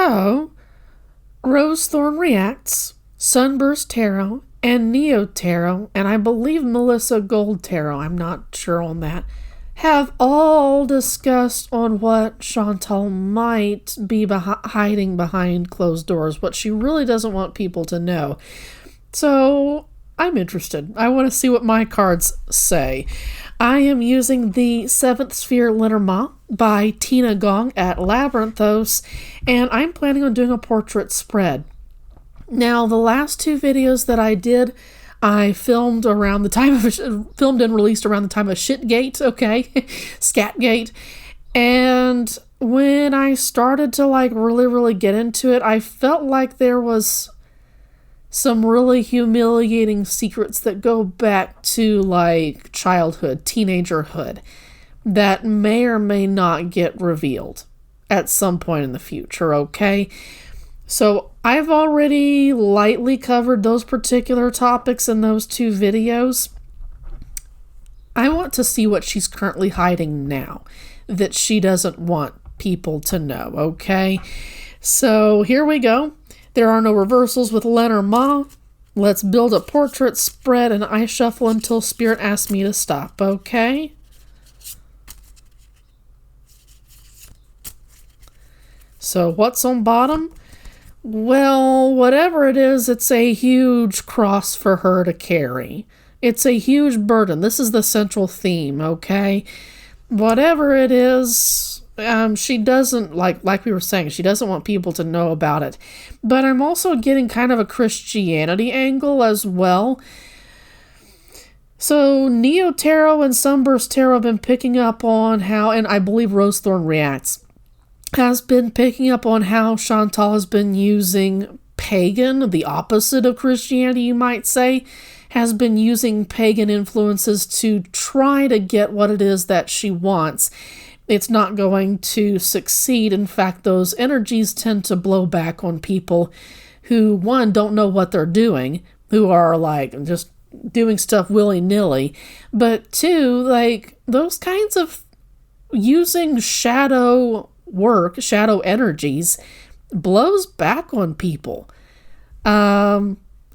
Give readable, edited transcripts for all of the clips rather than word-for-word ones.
So, Rosethorn Reacts, Sunburst Tarot, and Neo Tarot, and I believe Melissa Gold Tarot, I'm not sure on that, have all discussed on what Chantal might be hiding behind closed doors, what she really doesn't want people to know. So, I'm interested. I want to see what my cards say. I am using the 7th Sphere Lenormand by Tina Gong at Labyrinthos, and I'm planning on doing a portrait spread. Now, the last 2 videos that I did, I filmed and released around the time of Shitgate, okay? Scatgate. And when I started to really get into it, I felt like there was some really humiliating secrets that go back to childhood, teenagerhood, that may or may not get revealed at some point in the future, okay? So I've already lightly covered those particular topics in those 2 videos. I want to see what she's currently hiding now that she doesn't want people to know, okay? So here we go. There are no reversals with Lenormand. Let's build a portrait spread, and I shuffle until Spirit asks me to stop, okay? So what's on bottom? Well, whatever it is, it's a huge cross for her to carry. It's a huge burden. This is the central theme, okay? Whatever it is, she doesn't, like we were saying, she doesn't want people to know about it. But I'm also getting kind of a Christianity angle as well. So Neo Tarot and Sunburst Tarot have been picking up on how, and I believe Rosethorn Reacts has been picking up on how Chantal has been using pagan, the opposite of Christianity, you might say, has been using pagan influences to try to get what it is that she wants. It's not going to succeed. In fact, those energies tend to blow back on people who, one, don't know what they're doing, who are just doing stuff willy-nilly, but 2, those kinds of using shadow work, shadow energies, blows back on people.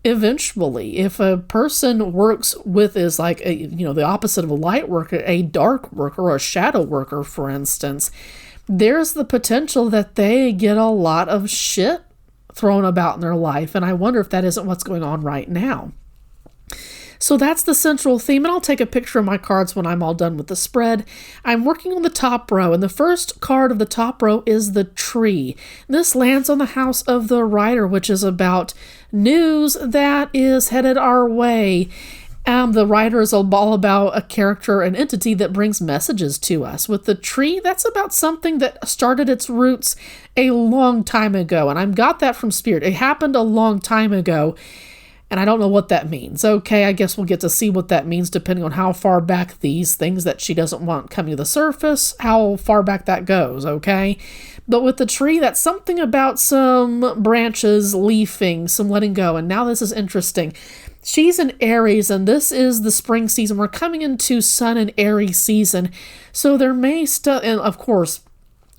Eventually, if a person works with the opposite of a light worker, a dark worker or a shadow worker, for instance, there's the potential that they get a lot of shit thrown about in their life. And I wonder if that isn't what's going on right now. So that's the central theme, and I'll take a picture of my cards when I'm all done with the spread. I'm working on the top row, and the first card of the top row is the Tree. This lands on the house of the Rider, which is about news that is headed our way. The Rider is all about a character, an entity that brings messages to us. With the Tree, that's about something that started its roots a long time ago, and I got that from Spirit. It happened a long time ago, and I don't know what that means. Okay, I guess we'll get to see what that means depending on how far back these things that she doesn't want coming to the surface, how far back that goes, okay? But with the Tree, that's something about some branches leafing, some letting go. And now this is interesting. She's an Aries, and this is the spring season. We're coming into Sun and Aries season. So there may and of course,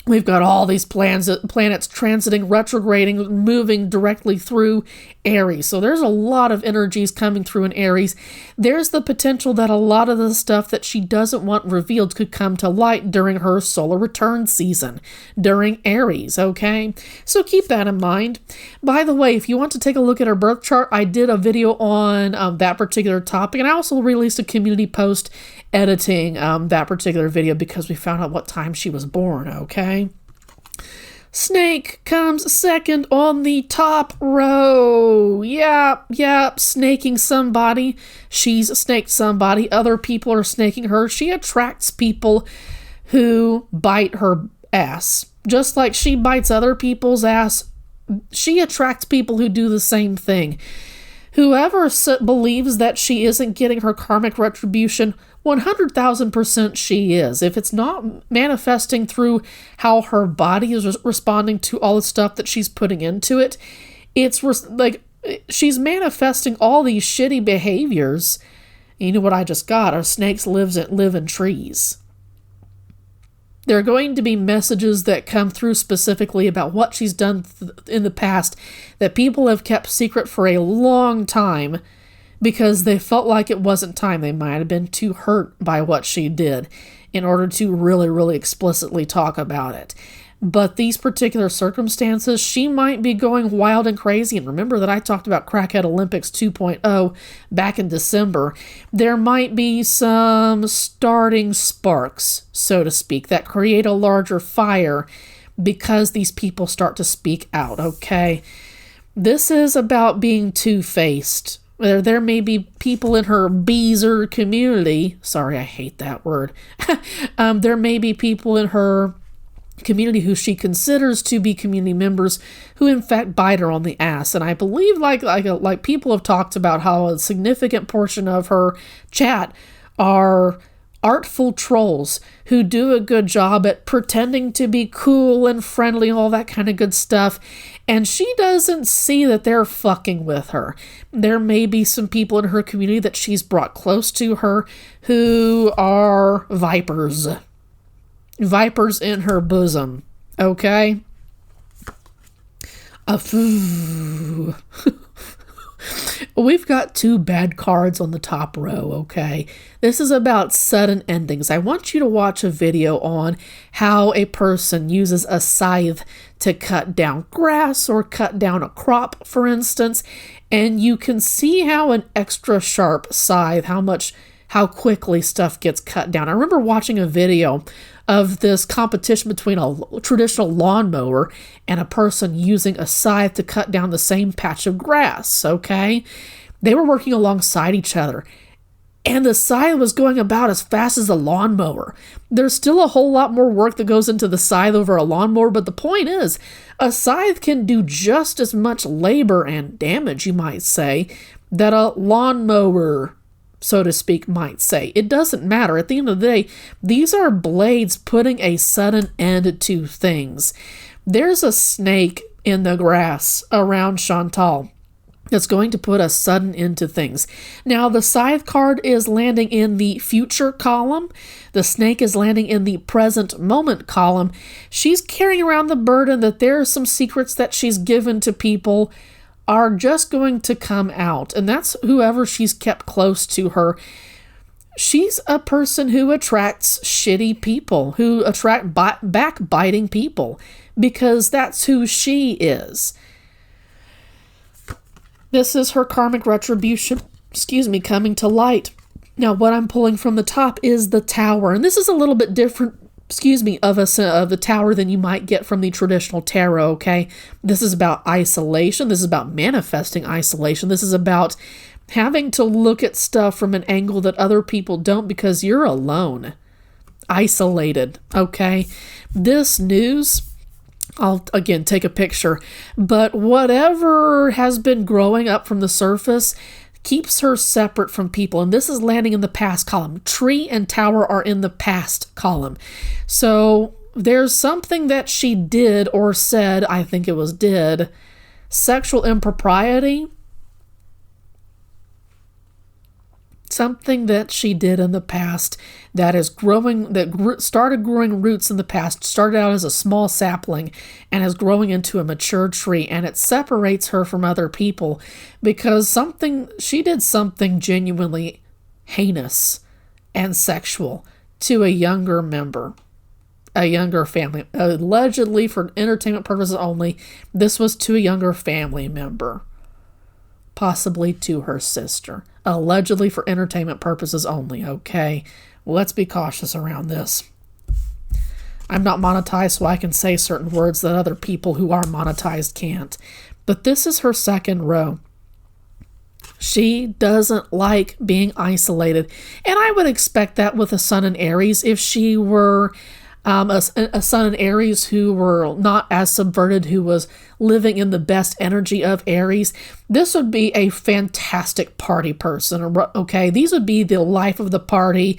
we've got all these planets transiting, retrograding, moving directly through Aries. So there's a lot of energies coming through in Aries. There's the potential that a lot of the stuff that she doesn't want revealed could come to light during her solar return season, during Aries, okay? So keep that in mind. By the way, if you want to take a look at her birth chart, I did a video on that particular topic, and I also released a community post editing that particular video because we found out what time she was born, okay? Snake comes second on the top row. Yep, snaking somebody. She's snaked somebody. Other people are snaking her. She attracts people who bite her ass. Just like she bites other people's ass, she attracts people who do the same thing. Whoever believes that she isn't getting her karmic retribution, 100,000% she is. If it's not manifesting through how her body is responding to all the stuff that she's putting into it, it's she's manifesting all these shitty behaviors. You know what I just got? Our snakes live in trees. There are going to be messages that come through specifically about what she's done in the past that people have kept secret for a long time because they felt like it wasn't time. They might have been too hurt by what she did in order to really, really explicitly talk about it. But these particular circumstances, she might be going wild and crazy. And remember that I talked about Crackhead Olympics 2.0 back in December. There might be some starting sparks, so to speak, that create a larger fire because these people start to speak out, okay? This is about being two-faced. There may be people in her Beezer community. Sorry, I hate that word. There may be people in her community who she considers to be community members who in fact bite her on the ass. And I believe like people have talked about how a significant portion of her chat are artful trolls who do a good job at pretending to be cool and friendly, all that kind of good stuff. And she doesn't see that they're fucking with her. There may be some people in her community that she's brought close to her who are vipers. Vipers in her bosom, okay? We've got two bad cards on the top row, okay? This is about sudden endings. I want you to watch a video on how a person uses a scythe to cut down grass or cut down a crop, for instance, and you can see how an extra sharp scythe, how quickly stuff gets cut down. I remember watching a video of this competition between a traditional lawnmower and a person using a scythe to cut down the same patch of grass, okay? They were working alongside each other, and the scythe was going about as fast as the lawnmower. There's still a whole lot more work that goes into the scythe over a lawnmower, but the point is, a scythe can do just as much labor and damage, you might say, that a lawnmower, so to speak, might say. It doesn't matter. At the end of the day, these are blades putting a sudden end to things. There's a snake in the grass around Chantal that's going to put a sudden end to things. Now, the scythe card is landing in the future column. The snake is landing in the present moment column. She's carrying around the burden that there are some secrets that she's given to people are just going to come out. And that's whoever she's kept close to her. She's a person who attracts shitty people, who attract backbiting people, because that's who she is. This is her karmic retribution, coming to light. Now, what I'm pulling from the top is the Tower. And this is a little bit different, of the Tower than you might get from the traditional tarot, okay? This is about isolation. This is about manifesting isolation. This is about having to look at stuff from an angle that other people don't because you're alone, isolated, okay? This news, I'll again take a picture, but whatever has been growing up from the surface keeps her separate from people, and this is landing in the past column. Tree and Tower are in the past column. So there's something that she did or said, I think it was did, sexual impropriety, something that she did in the past that is growing, started growing roots in the past, started out as a small sapling and is growing into a mature tree, and it separates her from other people because she did something genuinely heinous and sexual to a younger member, a younger family, allegedly for entertainment purposes only. This was to a younger family member, possibly to her sister, allegedly for entertainment purposes only, okay? Let's be cautious around this. I'm not monetized, so I can say certain words that other people who are monetized can't. But this is her second row. She doesn't like being isolated. And I would expect that with a Sun in Aries. If she were a Sun in Aries who were not as subverted, who was living in the best energy of Aries, this would be a fantastic party person, okay? These would be the life of the party.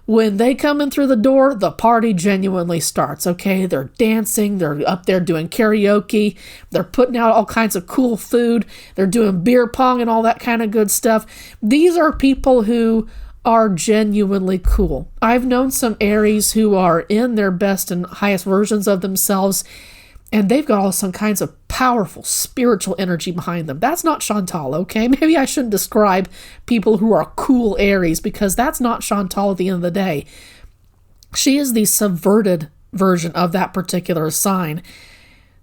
When they come in through the door, the party genuinely starts, okay? They're dancing, they're up there doing karaoke, they're putting out all kinds of cool food, they're doing beer pong and all that kind of good stuff. These are people who are genuinely cool. I've known some Aries who are in their best and highest versions of themselves, and they've got all some kinds of powerful spiritual energy behind them. That's not Chantal, okay? Maybe I shouldn't describe people who are cool Aries, because that's not Chantal at the end of the day. She is the subverted version of that particular sign.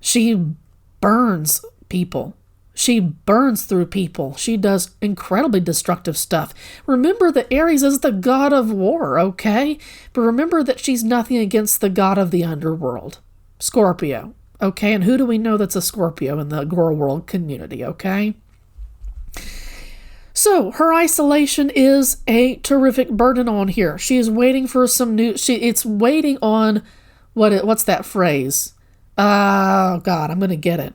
She burns people. She burns through people. She does incredibly destructive stuff. Remember that Aries is the god of war, okay? But remember that she's nothing against the god of the underworld, Scorpio, okay? And who do we know that's a Scorpio in the Agora world community, okay? So her isolation is a terrific burden on here. She is waiting for some new. It's waiting on what's that phrase? Oh God, I'm gonna get it.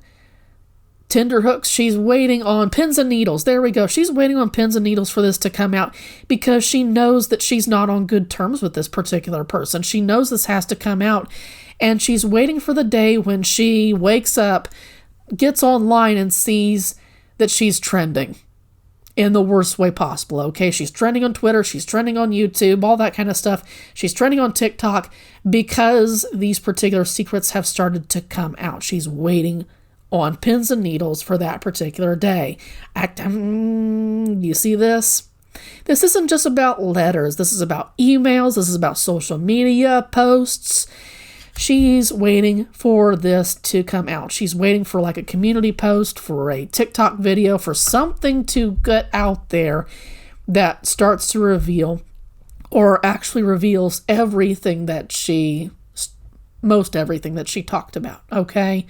Tender hooks. She's waiting on pins and needles. There we go. She's waiting on pins and needles for this to come out, because she knows that she's not on good terms with this particular person. She knows this has to come out, and she's waiting for the day when she wakes up, gets online, and sees that she's trending in the worst way possible, okay? She's trending on Twitter, she's trending on YouTube, all that kind of stuff. She's trending on TikTok because these particular secrets have started to come out. She's waiting on pins and needles for that particular day. You see this? This isn't just about letters. This is about emails. This is about social media posts. She's waiting for this to come out. She's waiting for like a community post, for a TikTok video, for something to get out there that starts to reveal, or actually reveals most everything that she talked about, okay?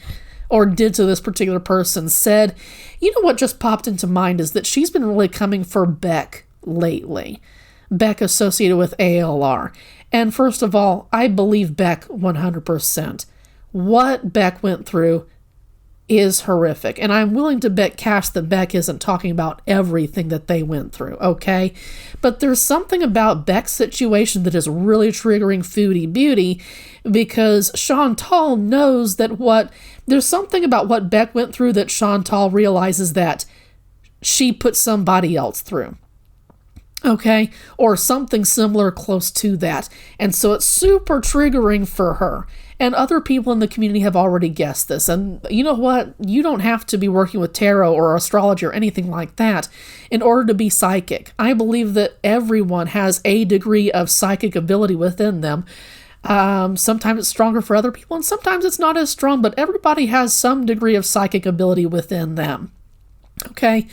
Or did to this particular person, said. You know what just popped into mind is that she's been really coming for Beck lately. Beck associated with ALR. And first of all, I believe Beck 100%. What Beck went through is horrific. And I'm willing to bet cash that Beck isn't talking about everything that they went through, okay? But there's something about Beck's situation that is really triggering Foodie Beauty, because Chantal knows that there's something about what Beck went through that Chantal realizes that she put somebody else through. Okay, or something similar close to that. And so it's super triggering for her. And other people in the community have already guessed this. And you know what? You don't have to be working with tarot or astrology or anything like that in order to be psychic. I believe that everyone has a degree of psychic ability within them. Sometimes it's stronger for other people, and sometimes it's not as strong, but everybody has some degree of psychic ability within them. Okay,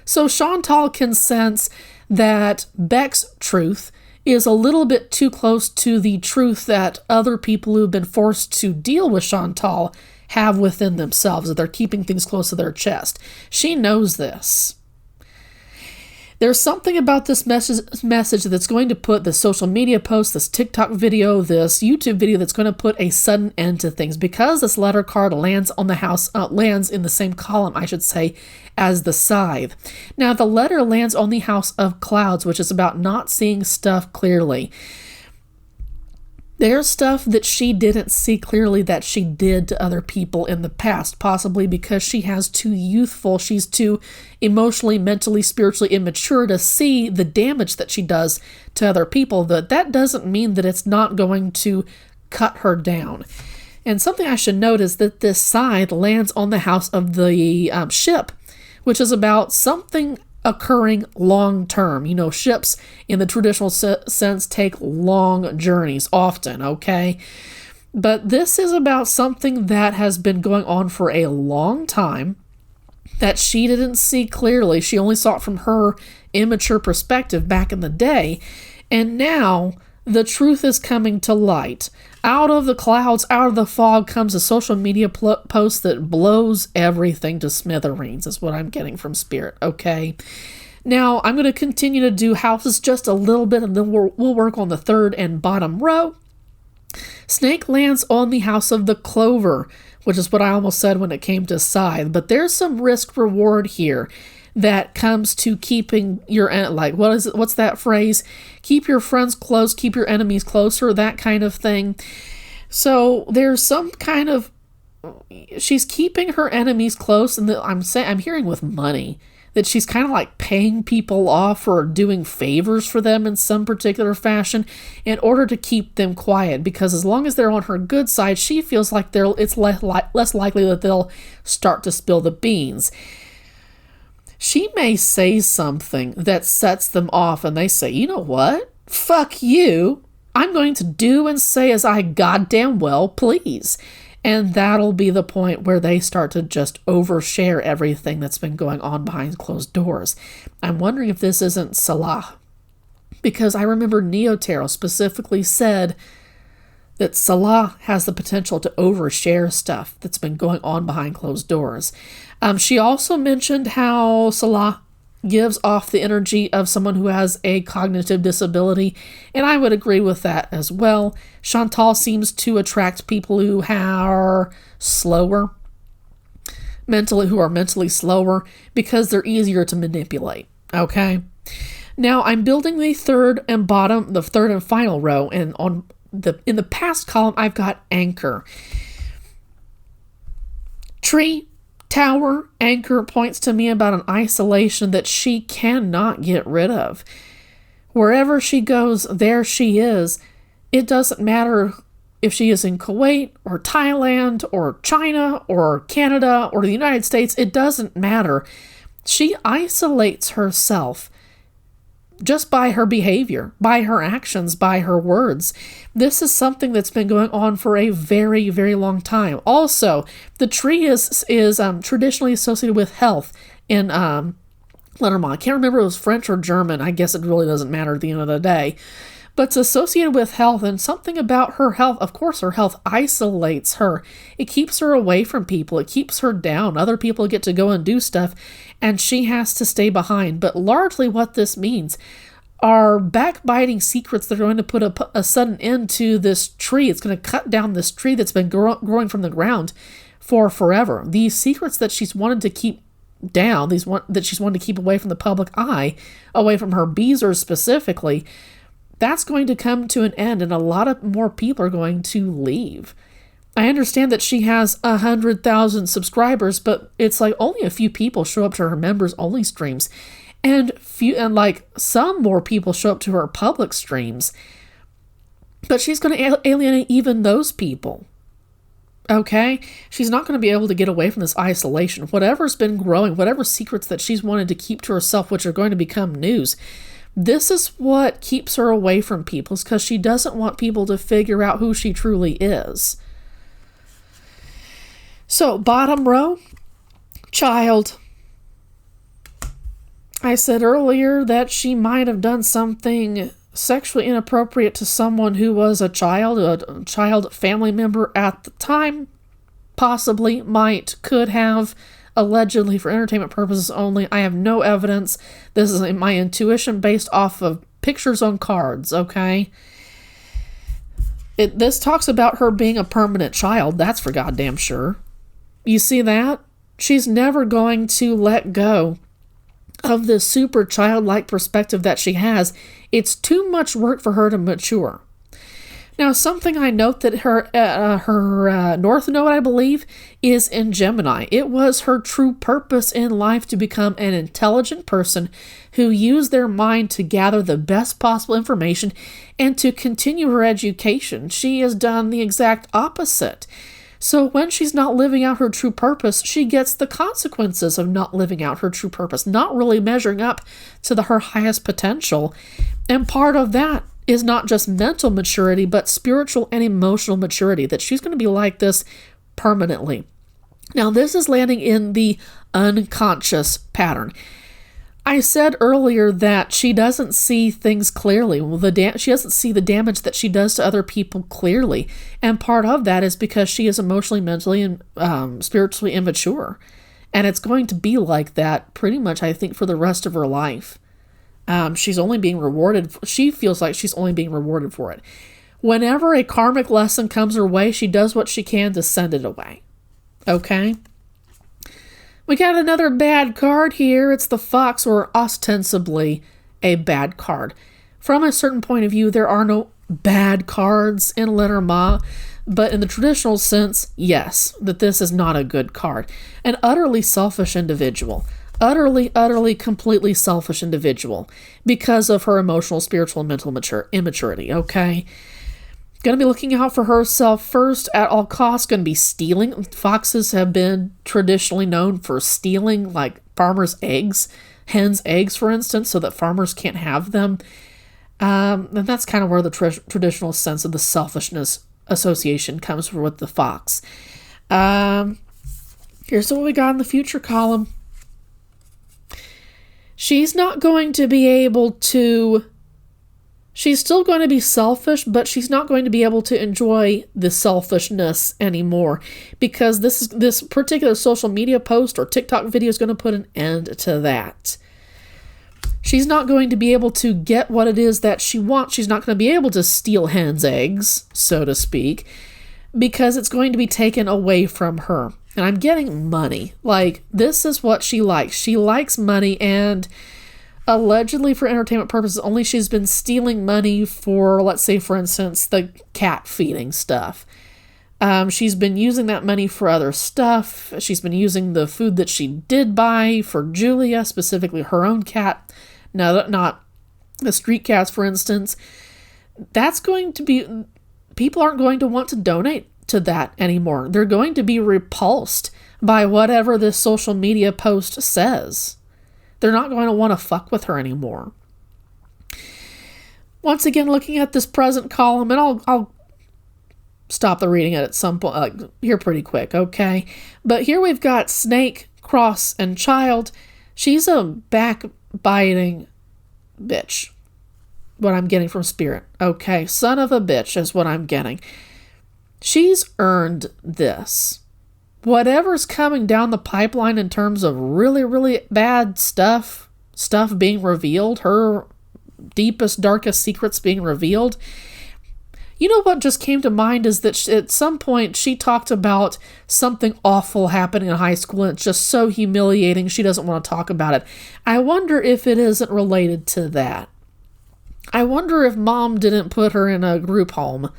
so Chantal can sense that Beck's truth is a little bit too close to the truth that other people who've been forced to deal with Chantal have within themselves, that they're keeping things close to their chest. She knows this. There's something about this message that's going to put the social media post, this TikTok video, this YouTube video, that's going to put a sudden end to things, because this letter card lands in the same column, I should say, as the scythe. Now, the letter lands on the house of clouds, which is about not seeing stuff clearly. There's stuff that she didn't see clearly that she did to other people in the past, possibly because she's too emotionally, mentally, spiritually immature to see the damage that she does to other people. That doesn't mean that it's not going to cut her down. And something I should note is that this scythe lands on the house of the ship, which is about something occurring long term. You know, ships in the traditional sense take long journeys often, okay? But this is about something that has been going on for a long time that she didn't see clearly. She only saw it from her immature perspective back in the day. And now the truth is coming to light. Out of the clouds, out of the fog, comes a social media post that blows everything to smithereens, is what I'm getting from Spirit, okay? Now, I'm going to continue to do houses just a little bit, and then we'll work on the third and bottom row. Snake lands on the house of the clover, which is what I almost said when it came to scythe, but there's some risk reward here that comes to keeping your, what's that phrase? Keep your friends close, keep your enemies closer, that kind of thing. So there's some kind of, she's keeping her enemies close, and I'm hearing with money. that she's kind of like paying people off or doing favors for them in some particular fashion in order to keep them quiet, because as long as they're on her good side, she feels like it's less likely that they'll start to spill the beans. She may say something that sets them off and they say, you know what? Fuck you. I'm going to do and say as I goddamn well please. And that'll be the point where they start to just overshare everything that's been going on behind closed doors. I'm wondering if this isn't Salah. Because I remember Neo Tarot specifically said that Salah has the potential to overshare stuff that's been going on behind closed doors. She also mentioned how Salah gives off the energy of someone who has a cognitive disability, and I would agree with that as well. Chantal seems to attract people who are slower, who are mentally slower, because they're easier to manipulate. Okay? Now I'm building the third and final row, and in the past column I've got anchor. Tree, tower, anchor points to me about an isolation that she cannot get rid of. Wherever she goes, there she is. It doesn't matter if she is in Kuwait or Thailand or China or Canada or the United States. It doesn't matter. She isolates herself just by her behavior, by her actions, by her words. This is something that's been going on for a very, very long time. Also, the tree is traditionally associated with health in Lenormand. I can't remember if it was French or German. I guess it really doesn't matter at the end of the day. But it's associated with health, and something about her health, of course, her health isolates her. It keeps her away from people. It keeps her down. Other people get to go and do stuff, and she has to stay behind. But largely what this means are backbiting secrets that are going to put a sudden end to this tree. It's going to cut down this tree that's been growing from the ground for forever. These secrets that she's wanted to keep down, that she's wanted to keep away from the public eye, away from her beezers specifically, that's going to come to an end, and a lot of more people are going to leave. I understand that she has 100,000 subscribers, but it's like only a few people show up to her members-only streams, and some more people show up to her public streams. But she's going to alienate even those people. Okay? She's not going to be able to get away from this isolation. Whatever's been growing, whatever secrets that she's wanted to keep to herself, which are going to become news, this is what keeps her away from people, because she doesn't want people to figure out who she truly is. So, bottom row, child. I said earlier that she might have done something sexually inappropriate to someone who was a child family member at the time. Possibly, could have. Allegedly for entertainment purposes only. I have no evidence. This is my intuition based off of pictures on cards, okay? This talks about her being a permanent child. That's for goddamn sure. You see that? She's never going to let go of this super childlike perspective that she has. It's too much work for her to mature. Now, something I note that her North Node, I believe, is in Gemini. It was her true purpose in life to become an intelligent person who used their mind to gather the best possible information and to continue her education. She has done the exact opposite. So when she's not living out her true purpose, she gets the consequences of not living out her true purpose, not really measuring up to her highest potential. And part of that is not just mental maturity, but spiritual and emotional maturity, that she's going to be like this permanently. Now, this is landing in the unconscious pattern. I said earlier that she doesn't see things clearly. Well, she doesn't see the damage that she does to other people clearly. And part of that is because she is emotionally, mentally, and spiritually immature. And it's going to be like that pretty much, I think, for the rest of her life. She's only being rewarded. She feels like she's only being rewarded for it. Whenever a karmic lesson comes her way, she does what she can to send it away. Okay? We got another bad card here. It's the Fox, or ostensibly a bad card. From a certain point of view, there are no bad cards in Lenormand, but in the traditional sense, yes, that this is not a good card. An utterly selfish individual. utterly, completely selfish individual because of her emotional, spiritual, and mental immaturity, okay? Going to be looking out for herself first at all costs, going to be stealing. Foxes have been traditionally known for stealing, like farmers' eggs, hens' eggs, for instance, so that farmers can't have them. And that's kind of where the traditional sense of the selfishness association comes from with the fox. Here's what we got in the future column. She's not going to be able to... She's still going to be selfish, but she's not going to be able to enjoy the selfishness anymore because this particular social media post or TikTok video is going to put an end to that. She's not going to be able to get what it is that she wants. She's not going to be able to steal hen's eggs, so to speak, because it's going to be taken away from her. And I'm getting money. Like, this is what she likes. She likes money, and allegedly for entertainment purposes only, she's been stealing money for, let's say, for instance, the cat feeding stuff. She's been using that money for other stuff. She's been using the food that she did buy for Julia, specifically her own cat. No, not the street cats, for instance. That's going to be... People aren't going to want to donate to that anymore. They're going to be repulsed by whatever this social media post says. They're not going to want to fuck with her anymore. Once again, looking at this present column, and I'll stop the reading at some point here pretty quick, okay? But here we've got Snake, Cross, and Child. She's a backbiting bitch. What I'm getting from Spirit, okay? Son of a bitch is what I'm getting. She's earned this. Whatever's coming down the pipeline in terms of really bad stuff being revealed, her deepest, darkest secrets being revealed. You know what just came to mind is that at some point she talked about something awful happening in high school and it's just so humiliating she doesn't want to talk about it. I wonder if it isn't related to that. I wonder if mom didn't put her in a group home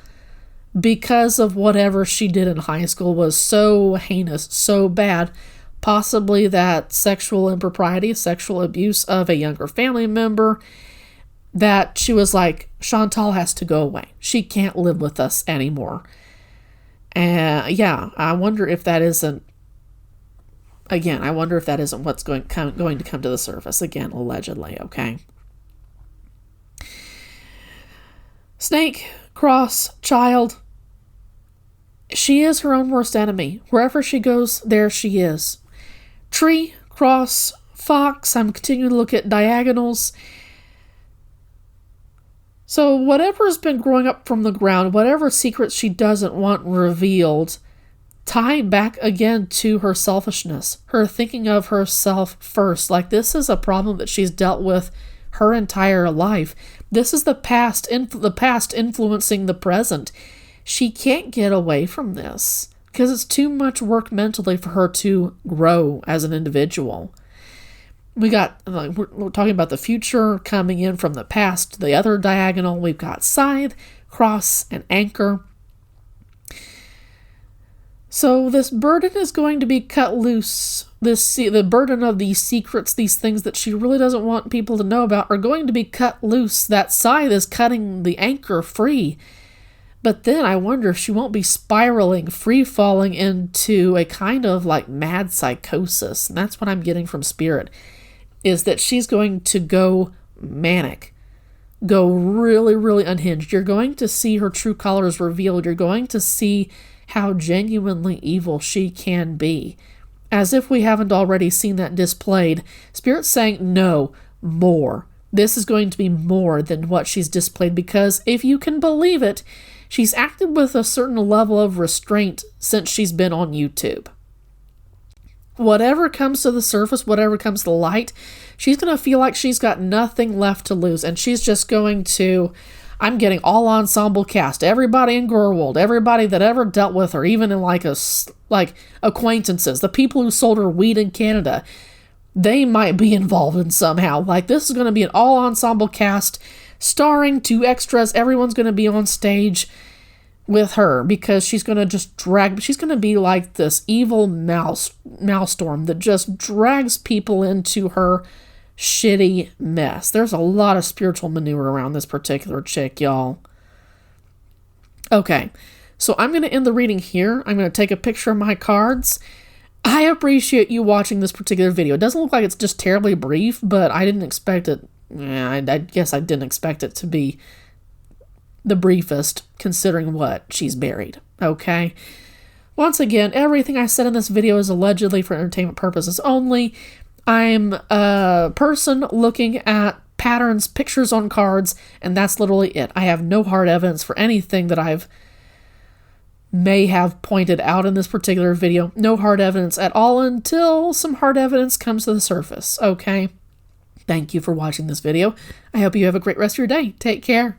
because of whatever she did in high school was so heinous, so bad. Possibly that sexual impropriety, sexual abuse of a younger family member, that she was like, Chantal has to go away. She can't live with us anymore. And yeah, I wonder if that isn't, again, I wonder if that isn't what's going to come to the surface. Again, allegedly, okay? Snake, Cross, Child. She is her own worst enemy. Wherever she goes, there she is. Tree, Cross, Fox. I'm continuing to look at diagonals. So whatever's been growing up from the ground, whatever secrets she doesn't want revealed, tie back again to her selfishness, her thinking of herself first. Like, this is a problem that she's dealt with her entire life. This is the past influencing the present. She can't get away from this because it's too much work mentally for her to grow as an individual. We're talking about the future coming in from the past, the other diagonal. We've got Scythe, Cross, and Anchor. So this burden is going to be cut loose. The burden of these secrets, these things that she really doesn't want people to know about, are going to be cut loose. That Scythe is cutting the Anchor free. But then I wonder if she won't be spiraling, free-falling into a kind of like mad psychosis. And that's what I'm getting from Spirit, is that she's going to go manic, go really unhinged. You're going to see her true colors revealed. You're going to see how genuinely evil she can be. As if we haven't already seen that displayed. Spirit's saying, no, more. This is going to be more than what she's displayed, because if you can believe it, she's acted with a certain level of restraint since she's been on YouTube. Whatever comes to the surface, whatever comes to the light, she's going to feel like she's got nothing left to lose, and she's just going to... I'm getting all ensemble cast, everybody in Gorwold, everybody that ever dealt with her, even in like acquaintances, the people who sold her weed in Canada, they might be involved in somehow. Like, this is going to be an all ensemble cast, starring 2 extras, everyone's going to be on stage. with her because she's going to just she's going to be like this evil mouse storm that just drags people into her shitty mess. There's a lot of spiritual manure around this particular chick, y'all. Okay, so I'm going to end the reading here. I'm going to take a picture of my cards. I appreciate you watching this particular video. It doesn't look like it's just terribly brief, but I didn't expect it. I guess I didn't expect it to be the briefest, considering what she's buried. Okay? Once again, everything I said in this video is allegedly for entertainment purposes only. I'm a person looking at patterns, pictures on cards, and that's literally it. I have no hard evidence for anything that I've may have pointed out in this particular video. No hard evidence at all until some hard evidence comes to the surface. Okay? Thank you for watching this video. I hope you have a great rest of your day. Take care.